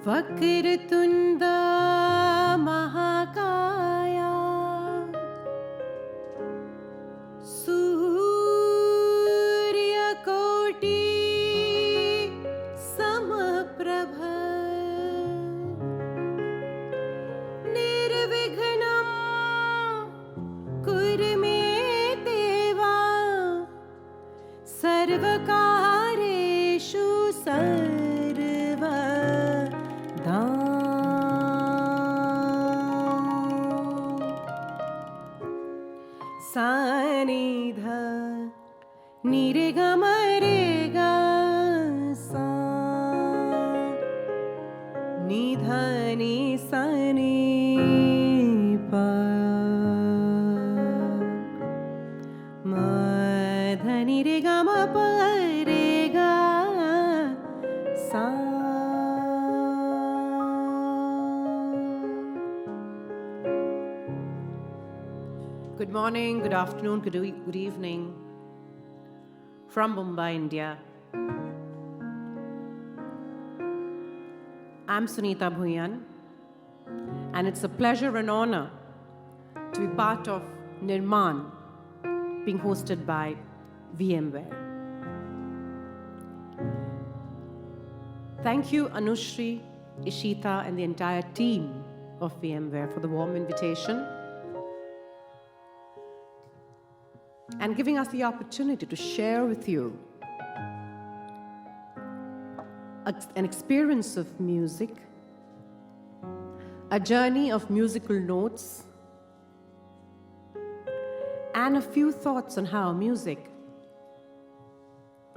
Vakratunda Mahakaya Surya Koti Samaprabha Nirvighnam Kurme Deva Sarvakareshu Sanidha Nirega Marega Sa Nidhani Sani Pa Madhani Rega Ma Parega Sa. Good morning, good afternoon, good evening from Mumbai, India. I'm Sunita Bhuyan, and it's a pleasure and honor to be part of Nirmaan, being hosted by VMware. Thank you, Anushri, Ishita, and the entire team of VMware for the warm invitation and giving us the opportunity to share with you an experience of music, a journey of musical notes, and a few thoughts on how music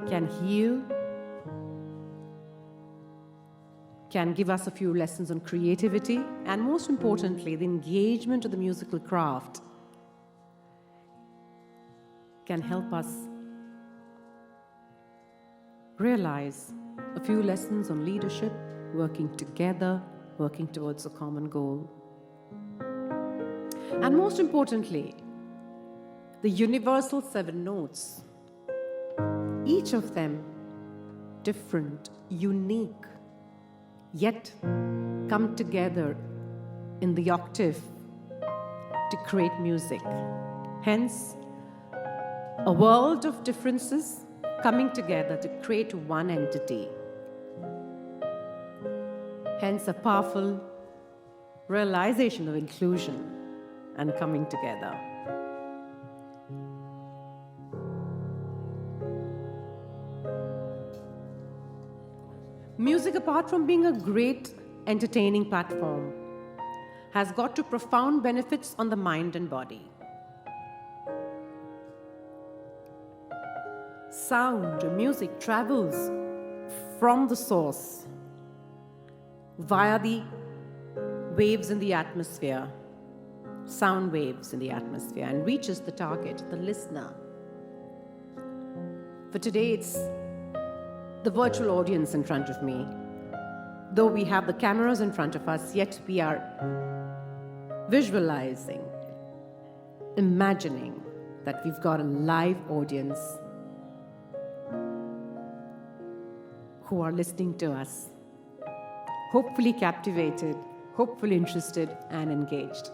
can heal, can give us a few lessons on creativity, and most importantly, the engagement of the musical craft can help us realize a few lessons on leadership, working together, working towards a common goal. And most importantly, the universal 7 notes, each of them different, unique, yet come together in the octave to create music. Hence, a world of differences coming together to create one entity. Hence, a powerful realization of inclusion and coming together. Music, apart from being a great entertaining platform, has got to profound benefits on the mind and body. Sound, music travels from the source via the waves in the atmosphere, sound waves in the atmosphere, and reaches the target, the listener. For today, it's the virtual audience in front of me. Though we have the cameras in front of us, yet we are visualizing, imagining that we've got a live audience who are listening to us, hopefully captivated, hopefully interested and engaged.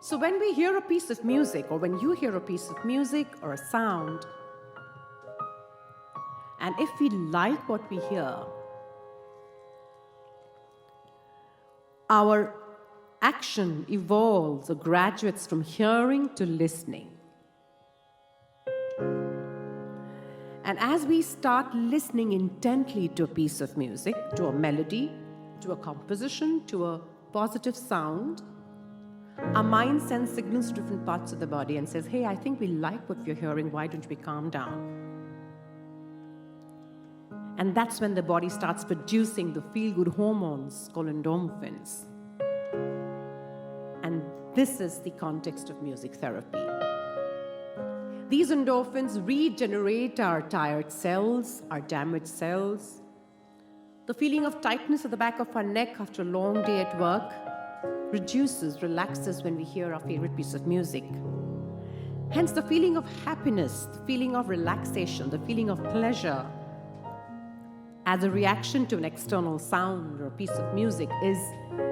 So when we hear a piece of music, or when you hear a piece of music or a sound, and if we like what we hear, our action evolves or graduates from hearing to listening. And as we start listening intently to a piece of music, to a melody, to a composition, to a positive sound, our mind sends signals to different parts of the body and says, hey, I think we like what we're hearing, why don't we calm down? And that's when the body starts producing the feel-good hormones called endorphins. And this is the context of music therapy. These endorphins regenerate our tired cells, our damaged cells. The feeling of tightness at the back of our neck after a long day at work reduces, relaxes when we hear our favorite piece of music. Hence, the feeling of happiness, the feeling of relaxation, the feeling of pleasure as a reaction to an external sound or a piece of music is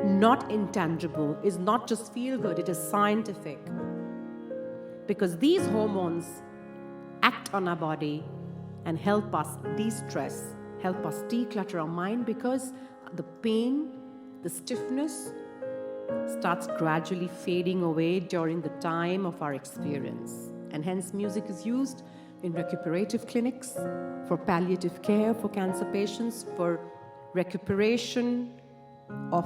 not intangible, is not just feel good, it is scientific. Because these hormones act on our body and help us de-stress, help us declutter our mind, because the pain, the stiffness starts gradually fading away during the time of our experience. And hence music is used in recuperative clinics, for palliative care for cancer patients, for recuperation of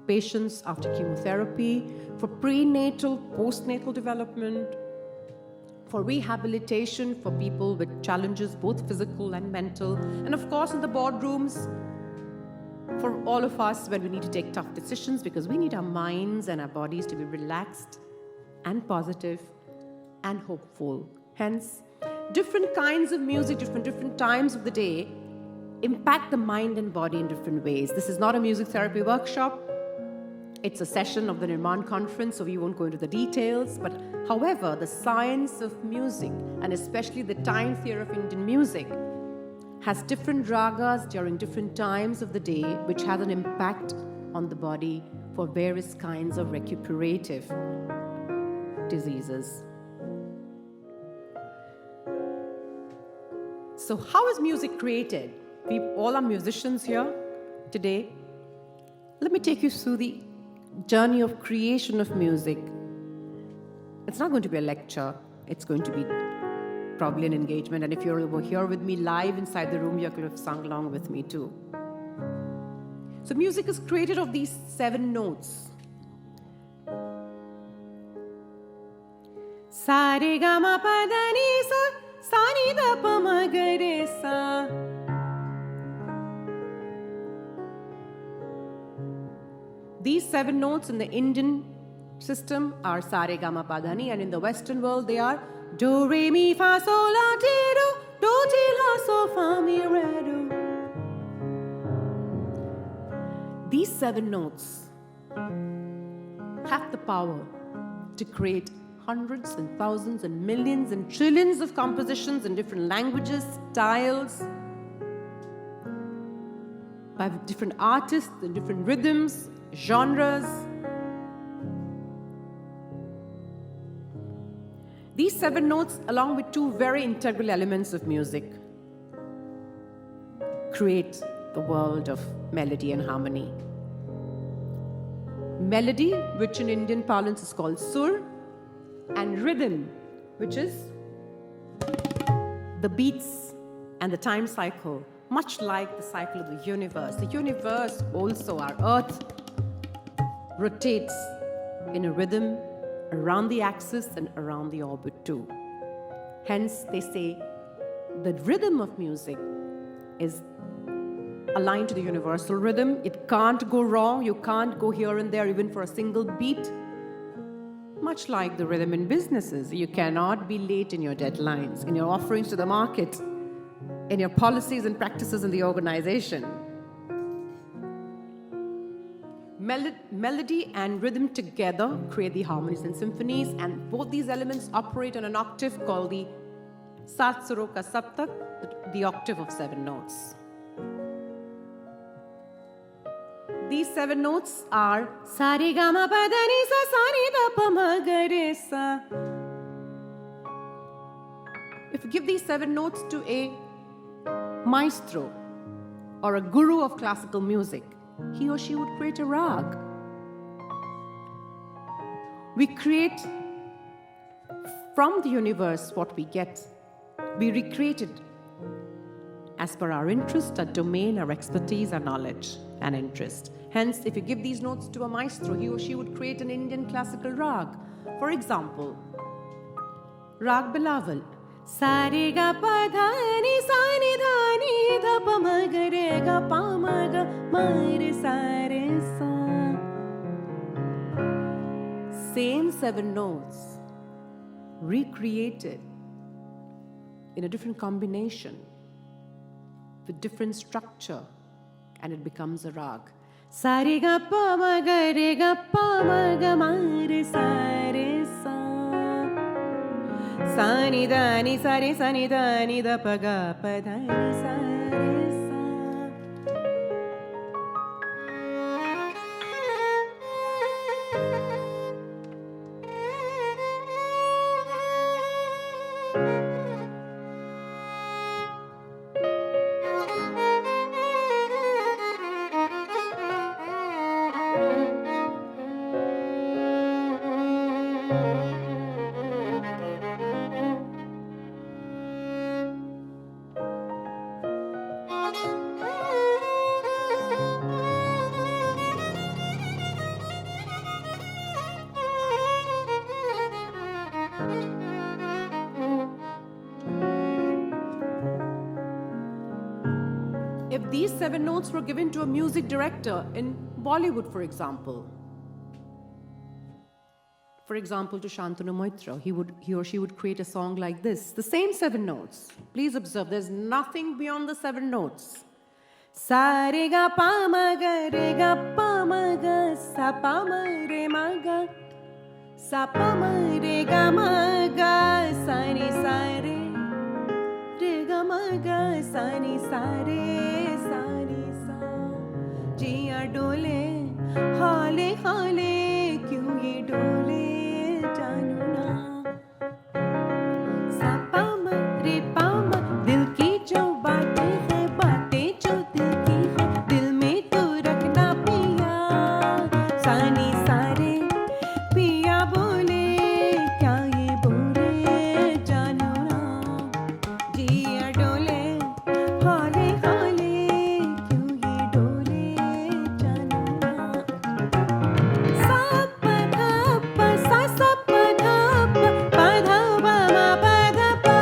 patients after chemotherapy, for prenatal, postnatal development, for rehabilitation for people with challenges, both physical and mental, and of course in the boardrooms, for all of us when we need to take tough decisions, because we need our minds and our bodies to be relaxed and positive and hopeful. Hence, different kinds of music, different times of the day impact the mind and body in different ways. This is not a music therapy workshop. It's a session of the Nirmaan conference, so we won't go into the details. But however, the science of music, and especially the time theory of Indian music, has different ragas during different times of the day, which has an impact on the body for various kinds of recuperative diseases. So how is music created? We all are musicians here today. Let me take you through the journey of creation of music. It's not going to be a lecture. It's going to be probably an engagement. And if you're over here with me live inside the room, you could have sung along with me too. So music is created of these 7 notes. Sa re ga ma pa da ni sa, sa ni da pa ma ga re sa. These 7 notes in the Indian system are sa re ga ma pa da ni, and in the Western world they are do re mi fa sol la ti do ti la so fa mi re do. These 7 notes have the power to create hundreds and thousands and millions and trillions of compositions in different languages, styles, by different artists and different rhythms, genres. These 7 notes, along with 2 very integral elements of music, create the world of melody and harmony. Melody, which in Indian parlance is called sur, and rhythm, which is the beats and the time cycle, much like the cycle of the universe. The universe also, our earth, rotates in a rhythm around the axis and around the orbit too. Hence, they say the rhythm of music is aligned to the universal rhythm. It can't go wrong. You can't go here and there even for a single beat. Much like the rhythm in businesses, you cannot be late in your deadlines, in your offerings to the market, in your policies and practices in the organization. Melody and rhythm together create the harmonies and symphonies, and both these elements operate on an octave called the Sat Suro Ka Saptak, the octave of 7 notes. These 7 notes are sa re ga ma pa da ni sa, sa ni da pa ma ga re sa. If you give these 7 notes to a maestro or a guru of classical music, he or she would create a rag. We create from the universe what we get. We recreate it as per our interest, our domain, our expertise, our knowledge and interest. Hence, if you give these notes to a maestro, he or she would create an Indian classical rag. For example, Rag Bilawal. Sa re ga pa dha ni sa ni dha ni dha pa ma ga re ga pa ma ga ma re sa re sa. Same 7 notes recreated in a different combination with different structure, and it becomes a rag. Sa re ga pa ma ga re ga pa ma ga ma re sa re sa. Sani da ni sa re sa ni da ni da pa ga pa da ni sa re sa. If these 7 notes were given to a music director in Bollywood, for example to Shantanu Moitra, he or she would create a song like this. The same 7 notes. Please observe, there's nothing beyond the 7 notes. Sa re ga pa ma ga sa pa ma ga sa pa ma re ga ma ga sa ni sa re ga ma ga sa ni sa re sa ni sa. जिया डोले हाले हाले क्यों ये डोले जानू ना. सा पा मा रे पा मा दिल की जो बातें हैं बातें जो दिल की है दिल में तू रखना पिया. सानी सारे पिया बोले क्या ये बोले जानू ना. जिया डोले हाले हाले क्यों ये डोले जानू ना. सा पा धा पा सा सा पा धा पा धा पा मा पा धा पा.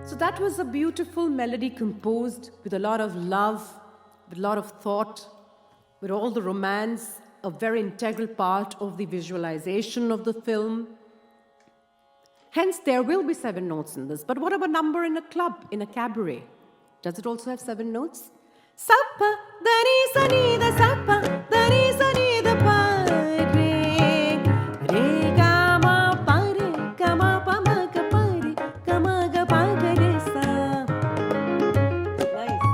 So that was a beautiful melody composed with a lot of love, with a lot of thought, with all the romance, a very integral part of the visualization of the film. Hence, there will be 7 notes in this. But what about number in a club, in a cabaret? Does it also have 7 notes? Sa pa da ni sa ni da sa pa da ni sa ni da pa re re ga ma pa re ga ma pa ma ga pa re ga ma ga pa ga re sa. Nice.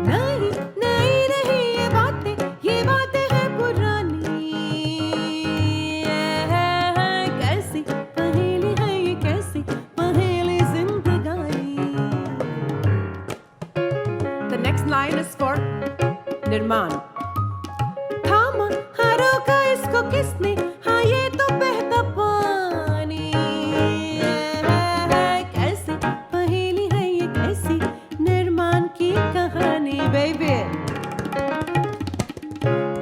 Nahi nahi nahi ye baatein hai purani. Kaisi paheli hai ye kaisi paheli zindagani. The next line is for Nirmaan. थामा हारों का इसको किसने हाँ ये तो बहता पानी है कैसी पहेली है ये कैसी निर्माण की कहानी बेबी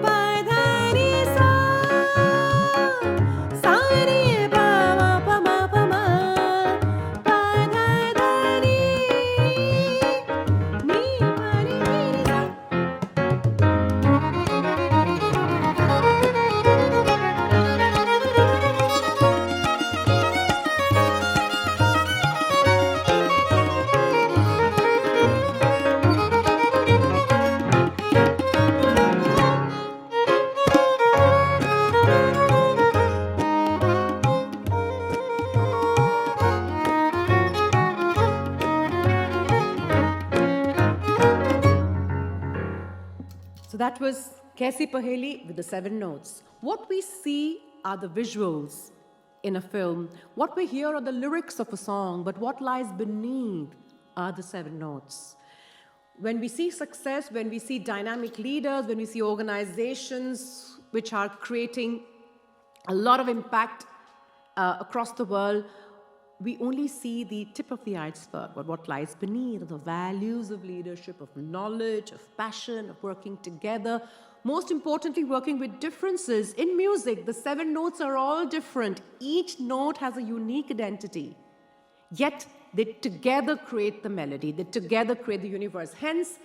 पाधानी सा सारी ये पा मा पा मा पा मा that was Kaisi Paheli with the 7 notes. What we see are the visuals in a film. What we hear are the lyrics of a song, but what lies beneath are the 7 notes. When we see success, when we see dynamic leaders, when we see organizations which are creating a lot of impact across the world, we only see the tip of the iceberg, but what lies beneath are the values of leadership, of knowledge, of passion, of working together. Most importantly, working with differences. In music, the 7 notes are all different. Each note has a unique identity. Yet, they together create the melody. They together create the universe. Hence,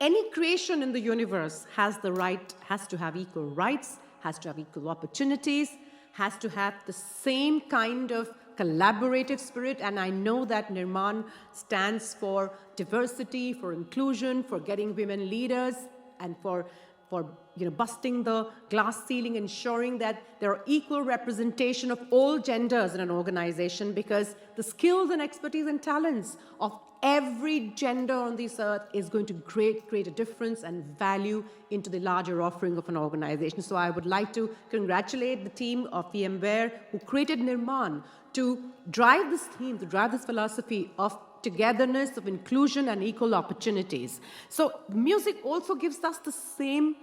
any creation in the universe has to have equal rights, has to have equal opportunities, has to have the same kind of collaborative spirit. And I know that Nirmaan stands for diversity, for inclusion, for getting women leaders, and for busting the glass ceiling, ensuring that there are equal representation of all genders in an organization, because the skills and expertise and talents of every gender on this earth is going to create a difference and value into the larger offering of an organization. So I would like to congratulate the team of VMware who created Nirmaan to drive this theme, to drive this philosophy of togetherness, of inclusion and equal opportunities. So music also gives us the same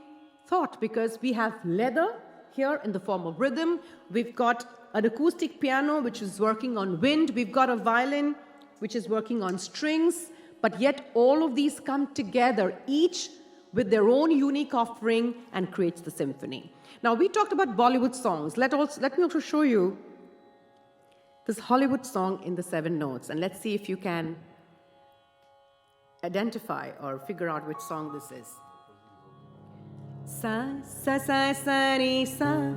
thought, because we have leather here in the form of rhythm. We've got an acoustic piano which is working on wind. We've got a violin which is working on strings. But yet all of these come together, each with their own unique offering, and creates the symphony. Now, we talked about Bollywood songs. Let me also show you this Hollywood song in the 7 notes. And let's see if you can identify or figure out which song this is. Sa, sa, sa, sa, ni, sa.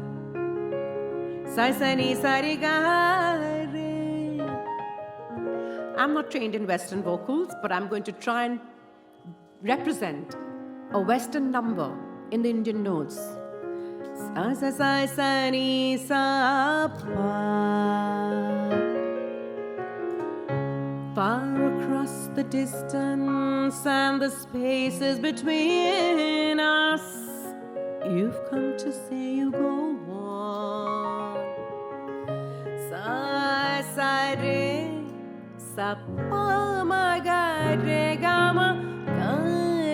Sa, sa, ni, sa, ri, ga, re. I'm not trained in Western vocals, but I'm going to try and represent a Western number in the Indian notes. Sa, sa, sa, sa, ni, sa, pa. Far across the distance and the spaces between us, you've come to say you go on. Sa, sa, re, sa, pa, ma, ga, re, ga, ma, ga,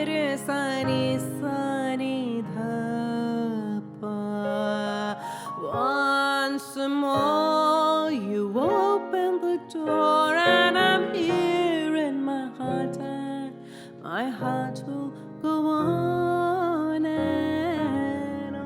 re, sa, ni, dha, pa. Once more you open the door and I'm here in my heart, and my heart will go on and on.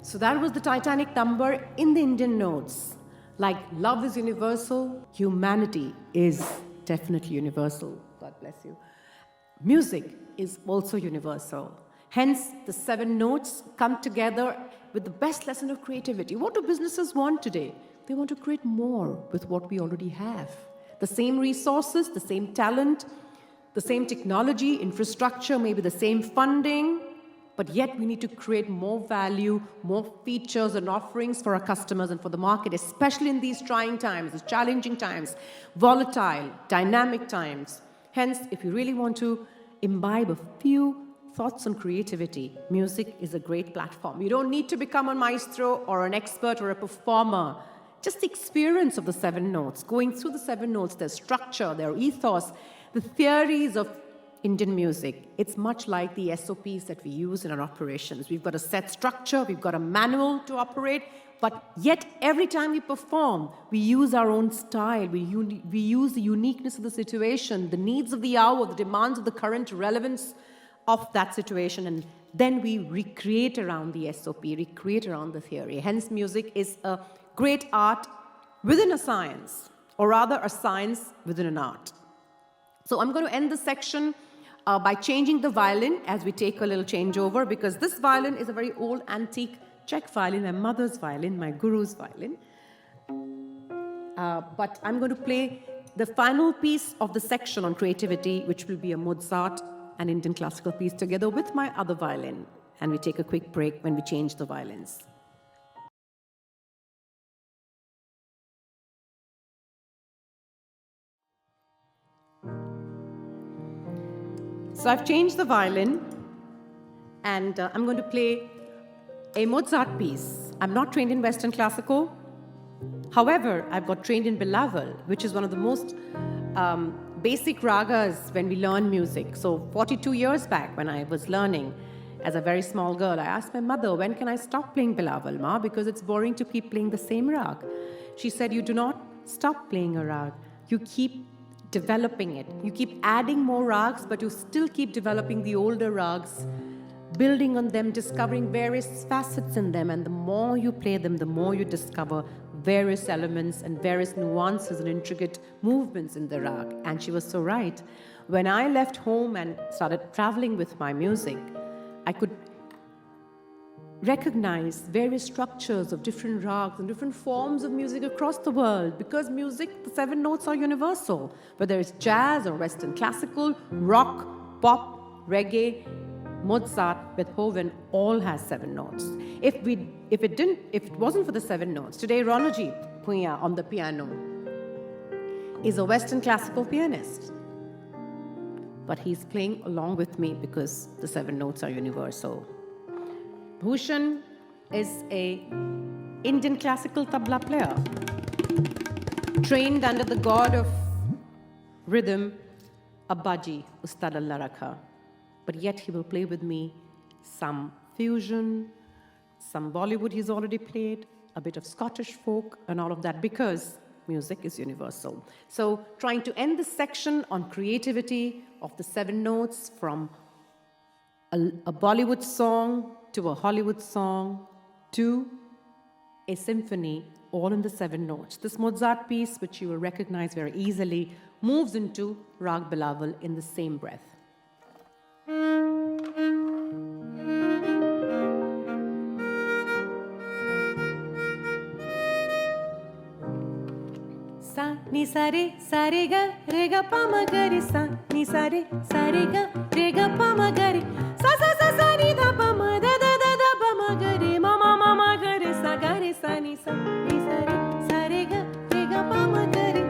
So that was the Titanic number in the Indian notes. Like love is universal, humanity is definitely universal. God bless you. Music is also universal. Hence, the 7 notes come together with the best lesson of creativity. What do businesses want today? They want to create more with what we already have. The same resources, the same talent, the same technology, infrastructure, maybe the same funding, but yet we need to create more value, more features and offerings for our customers and for the market, especially in these trying times, these challenging times, volatile, dynamic times. Hence, if you really want to imbibe a few thoughts on creativity, music is a great platform. You don't need to become a maestro or an expert or a performer. Just the experience of the 7 notes, going through the 7 notes, their structure, their ethos, the theories of Indian music. It's much like the SOPs that we use in our operations. We've got a set structure, we've got a manual to operate, but yet every time we perform, we use our own style, we use the uniqueness of the situation, the needs of the hour, the demands of the current relevance of that situation, and then we recreate around the SOP, recreate around the theory. Hence, music is a great art within a science, or rather a science within an art. So I'm going to end this section by changing the violin as we take a little changeover, because this violin is a very old antique Czech violin, my mother's violin, my guru's violin. But I'm going to play the final piece of the section on creativity, which will be a Mozart and Indian classical piece together with my other violin. And we take a quick break when we change the violins. So I've changed the violin, and I'm going to play a Mozart piece. I'm not trained in Western classical. However, I've got trained in Bilaval, which is one of the most basic ragas when we learn music. So 42 years back when I was learning as a very small girl, I asked my mother, when can I stop playing Bilaval, Ma? Because it's boring to keep playing the same rag. She said, you do not stop playing a rag. You keep developing it. You keep adding more rags, but you still keep developing the older rags, building on them, discovering various facets in them. And the more you play them, the more you discover various elements and various nuances and intricate movements in the rag. And she was so right. When I left home and started traveling with my music, I could recognize various structures of different rags and different forms of music across the world, because music, the 7 notes are universal. Whether it's jazz or Western classical, rock, pop, reggae, Mozart, Beethoven, all has 7 notes. If it wasn't for the 7 notes, today Minoti Khaund on the piano is a Western classical pianist. But he's playing along with me because the 7 notes are universal. Bhushan is an Indian classical tabla player, trained under the god of rhythm, Abbaji, Ustad Allah Rakha. But yet he will play with me some fusion, some Bollywood he's already played, a bit of Scottish folk, and all of that, because music is universal. So trying to end this section on creativity of the 7 notes, from a Bollywood song to a Hollywood song to a symphony, all in the 7 notes. This Mozart piece, which you will recognize very easily, moves into Rag Bilaval in the same breath. Sa ni sa re ga pa ma ga re, sa ni sa re ga pa ma ga re, sa ni da pa ma da pa ma ga re, ma ma ga re sa ni sa re ga pa ma ga re.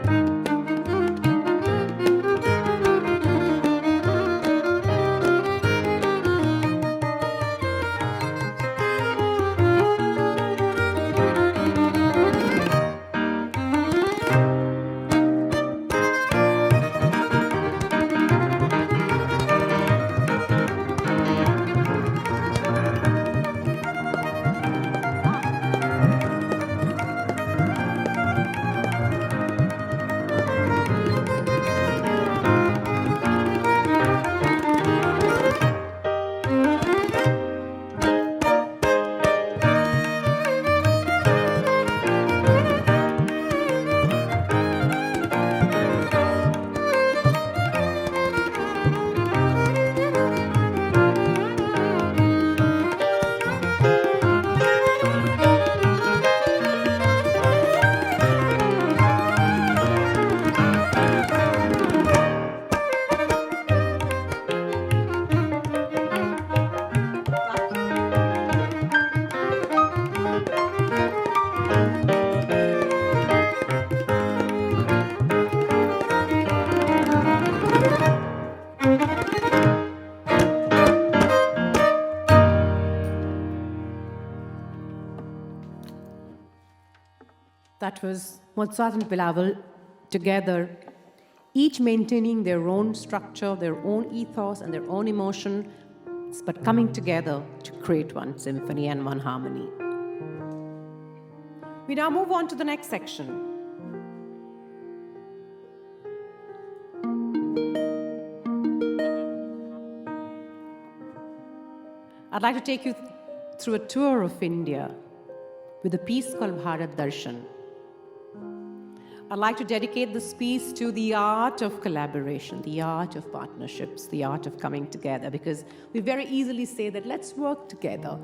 That was Mozart and Bilawal together, each maintaining their own structure, their own ethos, and their own emotion, but coming together to create one symphony and one harmony. We now move on to the next section. I'd like to take you through a tour of India with a piece called Bharat Darshan. I'd like to dedicate this piece to the art of collaboration, the art of partnerships, the art of coming together, because we very easily say that let's work together,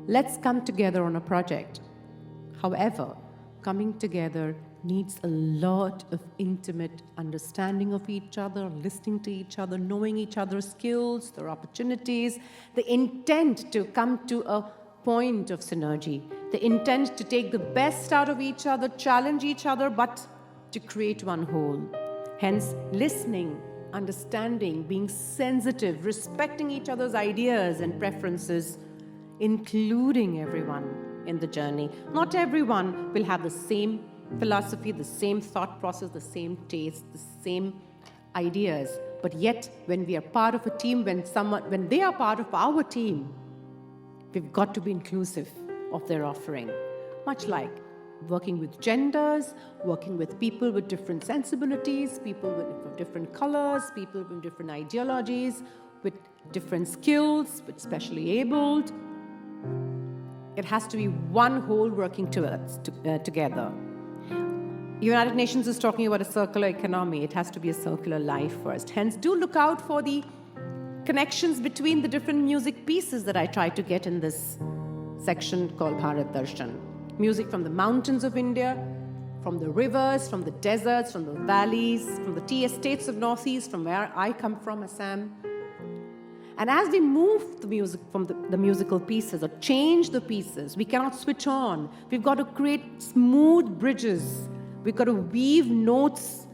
let's come together on a project. However, coming together needs a lot of intimate understanding of each other, listening to each other, knowing each other's skills, their opportunities, the intent to come to a point of synergy, the intent to take the best out of each other, challenge each other, but to create one whole. Hence, listening, understanding, being sensitive, respecting each other's ideas and preferences, including everyone in the journey. Not everyone will have the same philosophy, the same thought process, the same taste, the same ideas. But yet, when we are part of a team, when they are part of our team, we've got to be inclusive of their offering. Much like working with genders, working with people with different sensibilities, people with different colors, people with different ideologies, with different skills, with specially abled. It has to be one whole working together. United Nations is talking about a circular economy. It has to be a circular life first. Hence, do look out for the connections between the different music pieces that I try to get in this section called Bharat Darshan. Music from the mountains of India, from the rivers, from the deserts, from the valleys, from the tea estates of Northeast, from where I come from, Assam. And as we move the music from the musical pieces or change the pieces, we cannot switch on. We've got to create smooth bridges. We've got to weave notes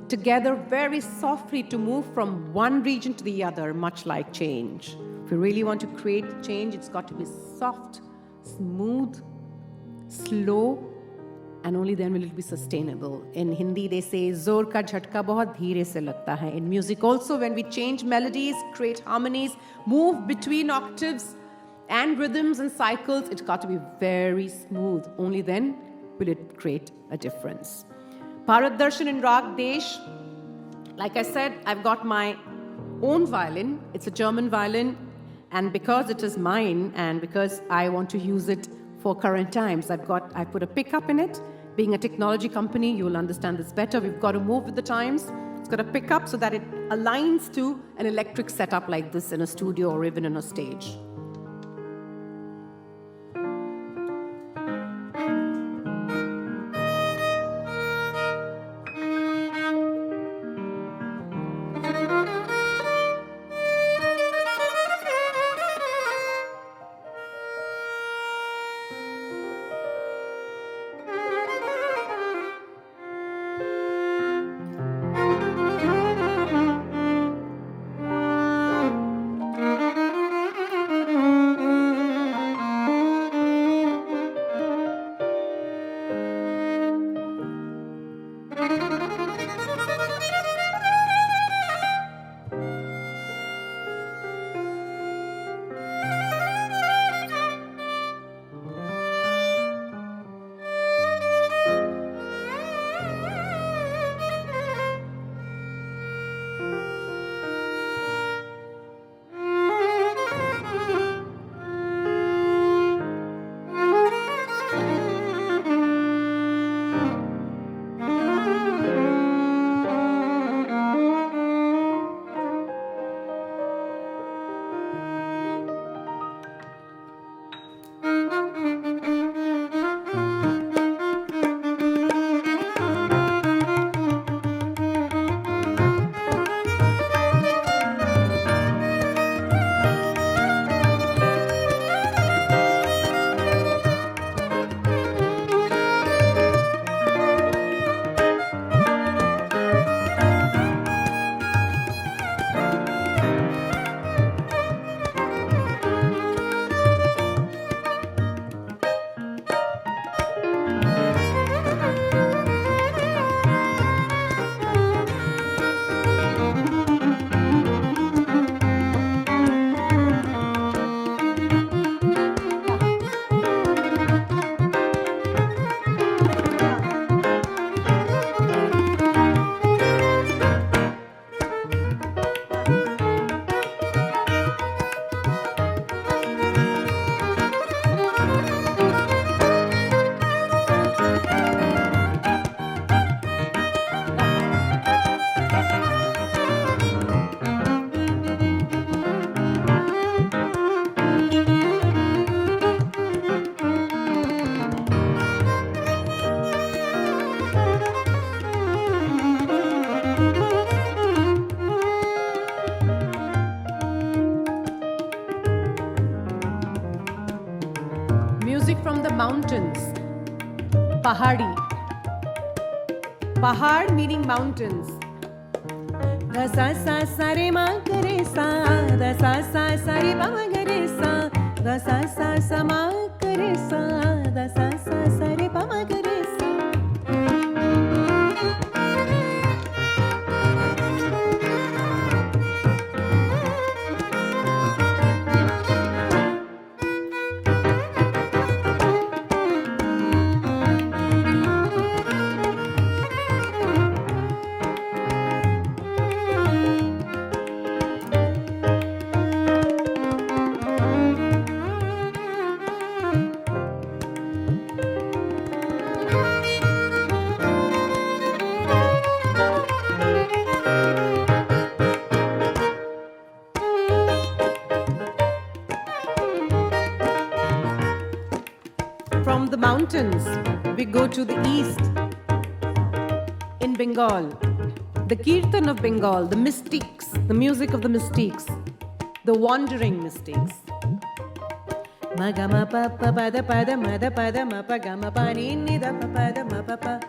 together very softly to move from one region to the other, much like change. If we really want to create change, it's got to be soft, smooth, slow, and only then will it be sustainable. In Hindi, they say, "Zor ka jhatka bahut dheere se lagta hai." In music also, when we change melodies, create harmonies, move between octaves and rhythms and cycles, it's got to be very smooth. Only then will it create a difference. Bharat Darshan in Rag Desh. Like I said, I've got my own violin. It's a German violin. And because it is mine and because I want to use it for current times, I put a pickup in it. Being a technology company, you will understand this better. We've got to move with the times. It's got a pickup so that it aligns to an electric setup like this in a studio or even in a stage. Music from the mountains. Pahadi. Pahad meaning mountains. Da sa sa sa re ma ga re sa, da sa sa sa re pa ma ga re sa, da sa sa sa ma ga re sa, da sa sa sa re pa ma ga re sa. From the mountains, we go to the east. In Bengal, the Kirtan of Bengal, the mystics, the music of the mystics, the wandering mystics. Magama pa pa pa da pa da ma da pa da ma pa ga ma pa ni ni da pa da ma pa pa.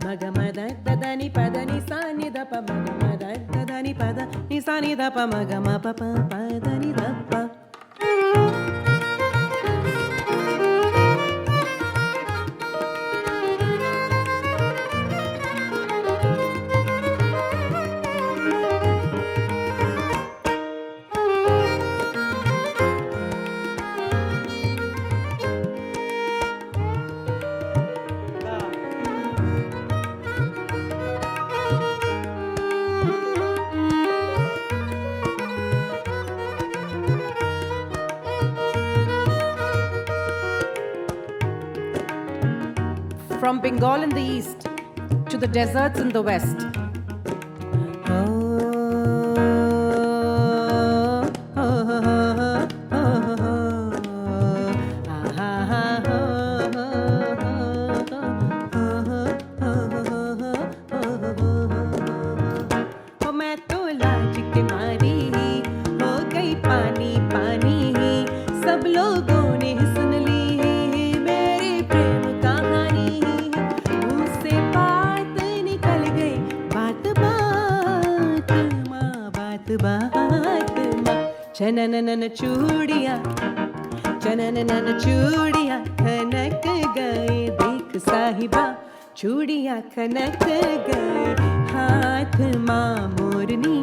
Magama da da ni pa da ni sa ni da pa magama da ni pa da ni sa ni da pa magama pa pa pa da ni da pa. From Bengal in the east to the deserts in the west. मैं तो लाज के मारी हो गई पानी पानी, सब लोगों ने सुन ली मेरी प्रेम कहानी, मुंह से बात निकल गई, बात बात माँ, बात बात माँ। चननन चूड़िया चननन चूड़िया खनक गए, देख साहिबा चूड़िया खनक गए, हाथ माँ मोरनी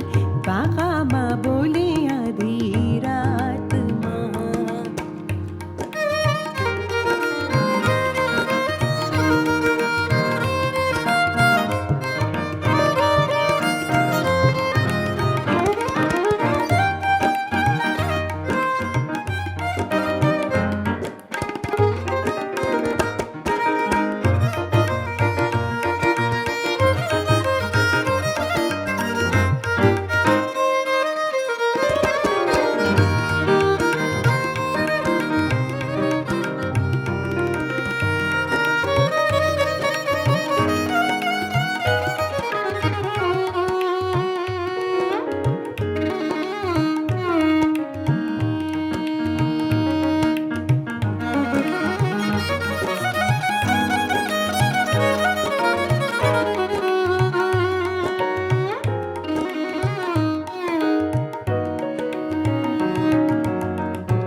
बाबा माँ बोले आधी रात माँ।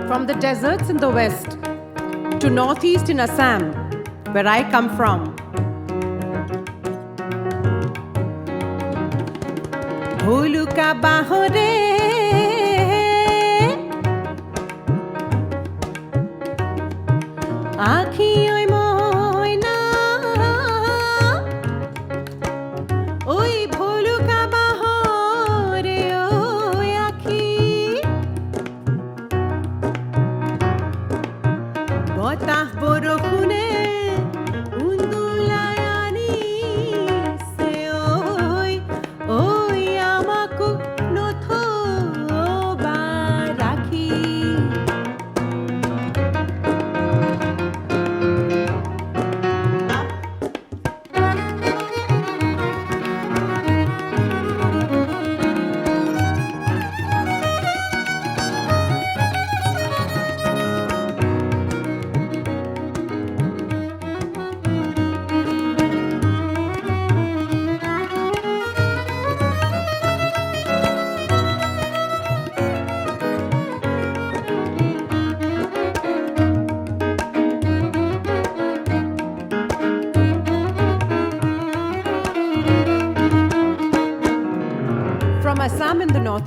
From the deserts in the west to northeast in Assam, where I come from. Bholu ka bahore आँखी ओय मोयना ओय भोलू का बाहरे ओय आँखी बताह बरखुने उन्दुलायानी से ओय ओय आमाकु नथोबा राखी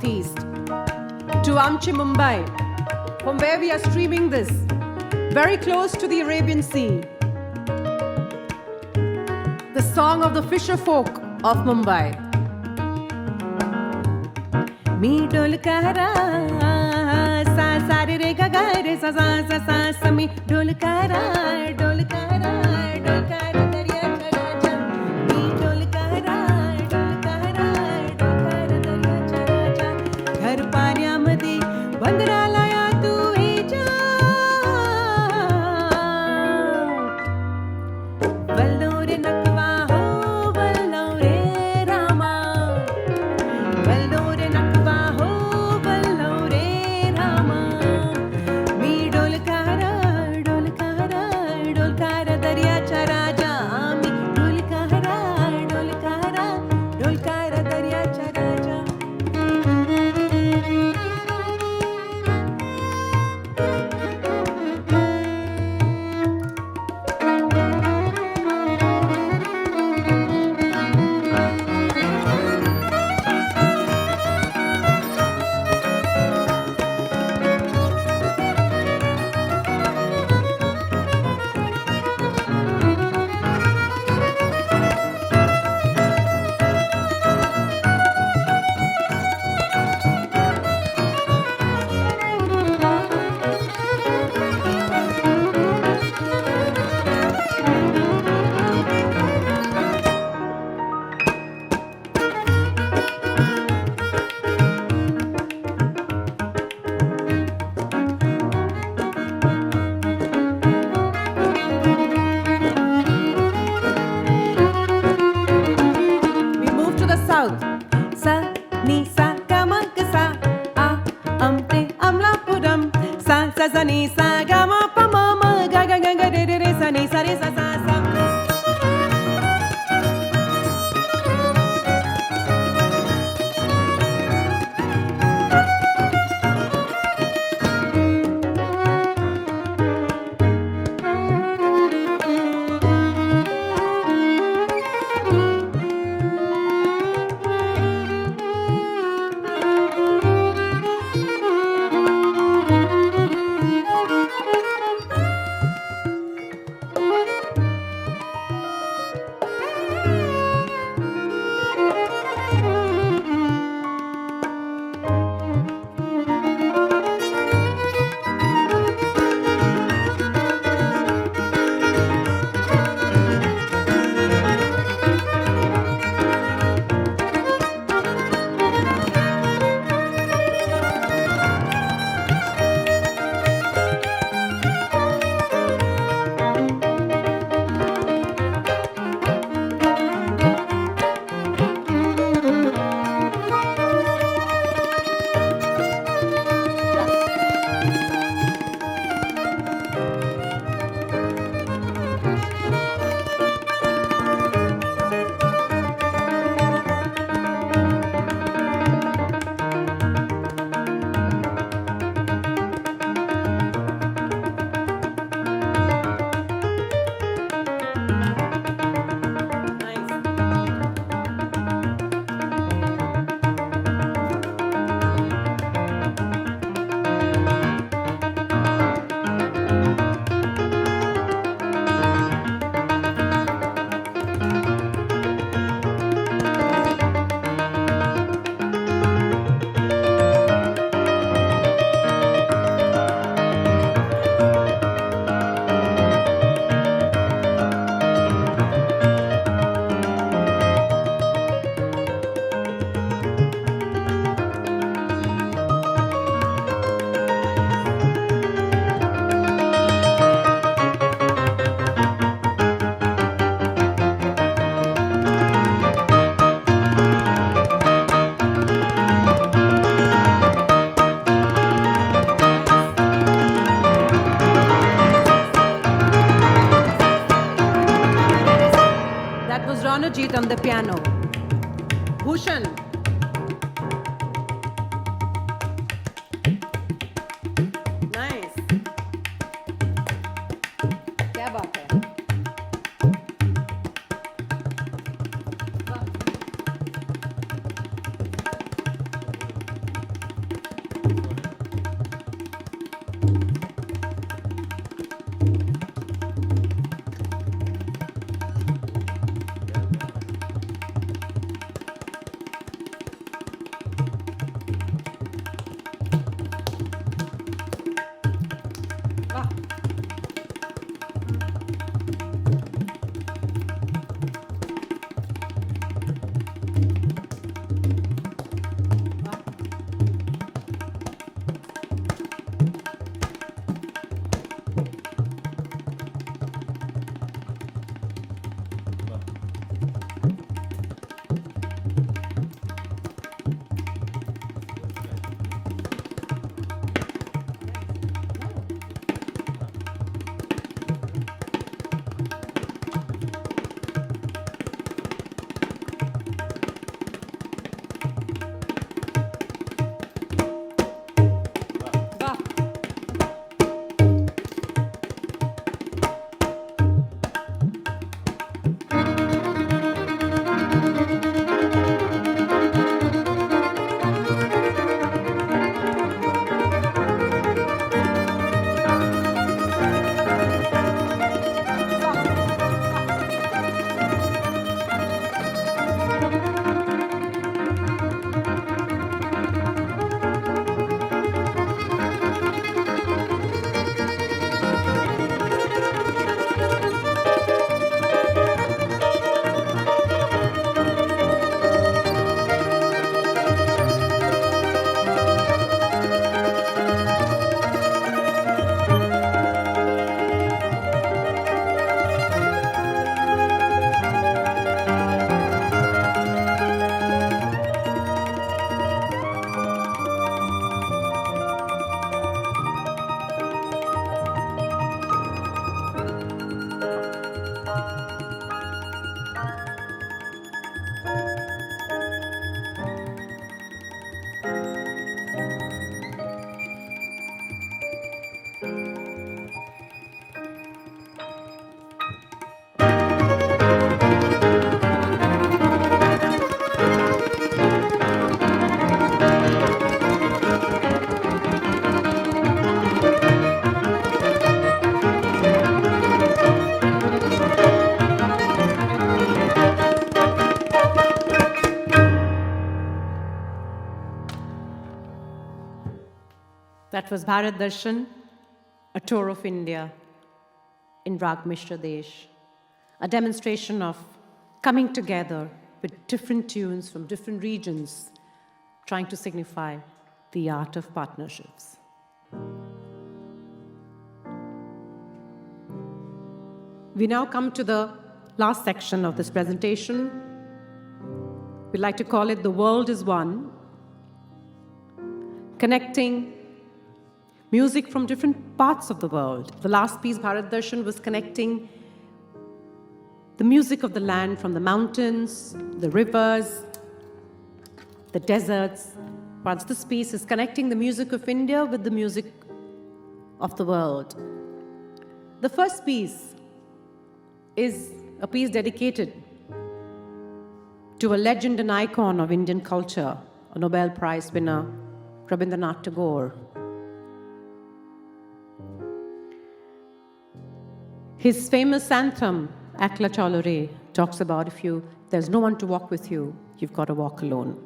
northeast, to Amchi, Mumbai, from where we are streaming this, very close to the Arabian Sea. The song of the fisher folk of Mumbai. Mi dolkara sa sa re ga ga re sa sa sa sa sa mi dolkara dolkara dolkara dariya chala ja mi dolkara dolkara dolkara dariya chala ja ghar पाण्यामध्ये बंदरालया तू हे जा वल्लो रे नकवा हो वल्लो रे रामा वल्लो रे नकवा हो वल्लो रे रामा मी डोलकारा डोलकारा डोलकारा दर्याचा राजा मी डोलकारा डोलकारा डोलकारा दर्याचा राजा Sa ni sa ga ma ga sa te amla pudam sa sa sa ni sa ga ma pa ma ma ga ga ga ga re re re sa ni sa re sa sa sa Ranajit on the piano. Bhushan. Nice. क्या बात है? वाह। That was Bharat Darshan, a tour of India in Rag Mishra Desh, a demonstration of coming together with different tunes from different regions, trying to signify the art of partnerships. We now come to the last section of this presentation. We like to call it The World is One, connecting music from different parts of the world. The last piece, Bharat Darshan, was connecting the music of the land from the mountains, the rivers, the deserts. Whilst this piece is connecting the music of India with the music of the world. The first piece is a piece dedicated to a legend and icon of Indian culture, a Nobel Prize winner, Rabindranath Tagore. His famous anthem, Akla Chalo Re, talks about if there's no one to walk with you, you've got to walk alone.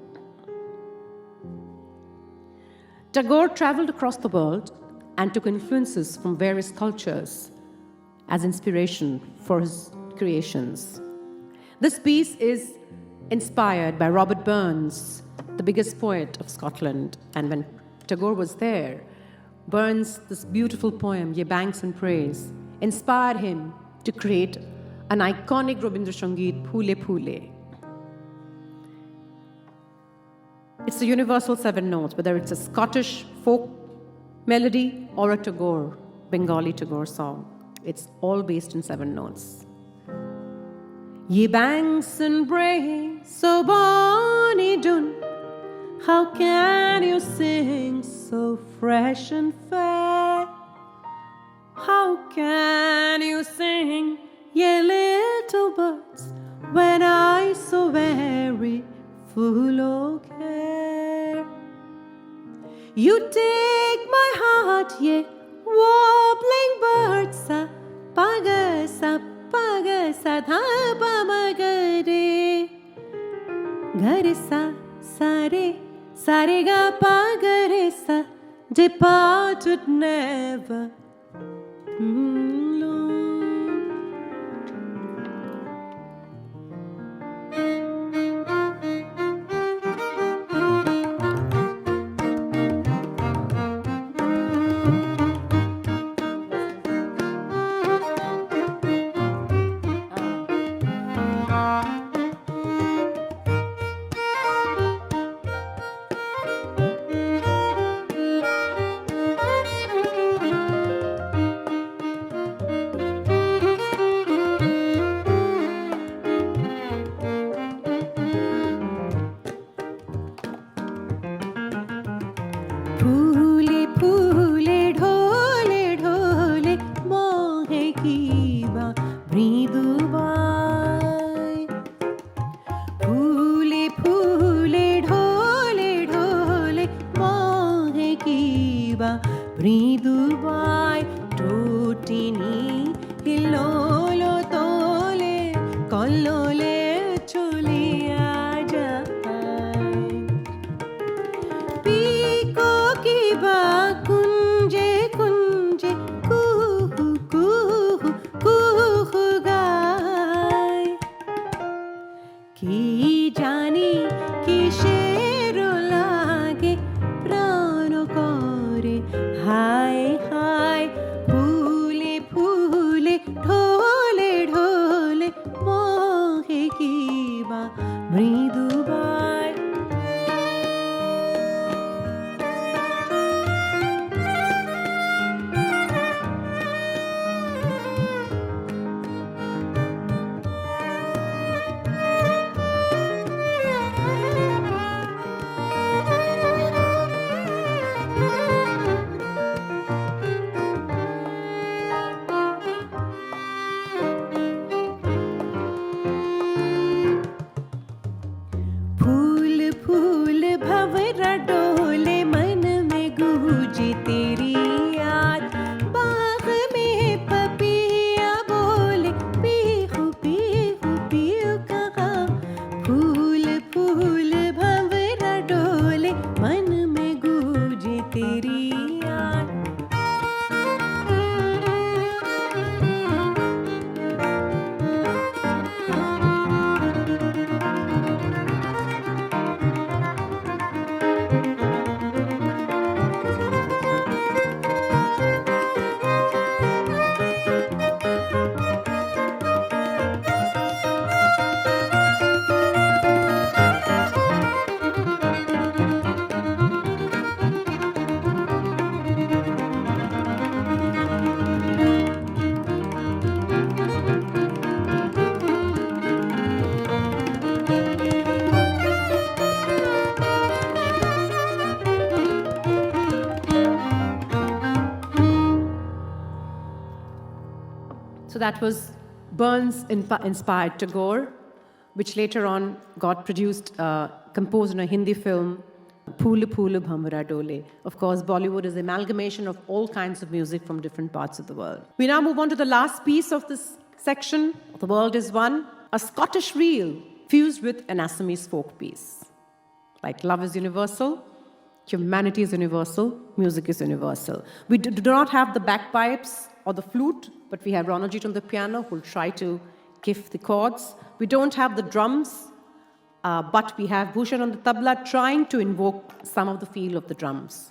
Tagore traveled across the world and took influences from various cultures as inspiration for his creations. This piece is inspired by Robert Burns, the biggest poet of Scotland. And when Tagore was there, Burns, this beautiful poem, Ye Banks and Praise, inspired him to create an iconic Rabindra Sangeet, Phule Phule. It's a universal 7 notes, whether it's a Scottish folk melody or a Tagore, Bengali Tagore song. It's all based in 7 notes. Ye banks and braes, so bonny dun, how can you sing so fresh and fair? How can you sing, ye little birds, when I so very full of care? You take my heart, ye wobbling birds, sa paga sa dha pa ma ga re, ga sa re ga pa ga re sa, departed never. So that was Burns-inspired Tagore, which later on got composed in a Hindi film, Phool Phool Bhamra Dole. Of course, Bollywood is an amalgamation of all kinds of music from different parts of the world. We now move on to the last piece of this section, The World is One, a Scottish reel fused with an Assamese folk piece. Like love is universal, humanity is universal, music is universal. We do not have the bagpipes or the flute, but we have Ronajit on the piano who will try to give the chords. We don't have the drums, but we have Bhushan on the tabla trying to invoke some of the feel of the drums.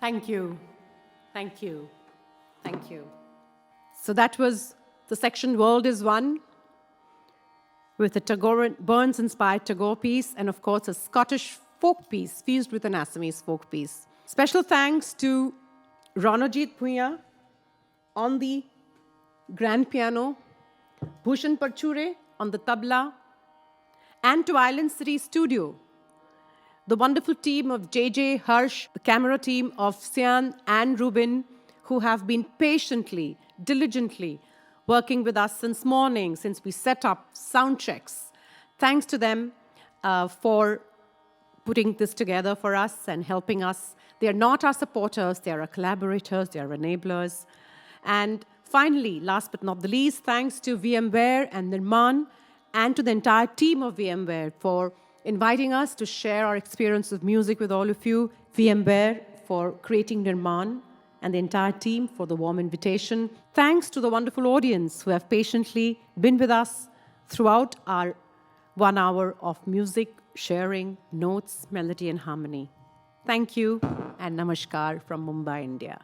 Thank you. Thank you. Thank you. So that was the section World is One, with a Burns-inspired Tagore piece, and of course a Scottish folk piece fused with an Assamese folk piece. Special thanks to Ranojit Bhuyan on the grand piano, Bhushan Parchure on the tabla, and to Island City Studio, the wonderful team of JJ, Harsh, the camera team of Sian and Rubin, who have been patiently, diligently working with us since morning, since we set up sound checks. Thanks to them for putting this together for us and helping us. They are not our supporters, they are our collaborators, they are enablers. And finally, last but not the least, thanks to VMware and Nirmaan and to the entire team of VMware for inviting us to share our experience of music with all of you. VMware for creating Nirmaan, and the entire team for the warm invitation. Thanks to the wonderful audience who have patiently been with us throughout our 1 hour of music, sharing, notes, melody, and harmony. Thank you, and namaskar from Mumbai, India.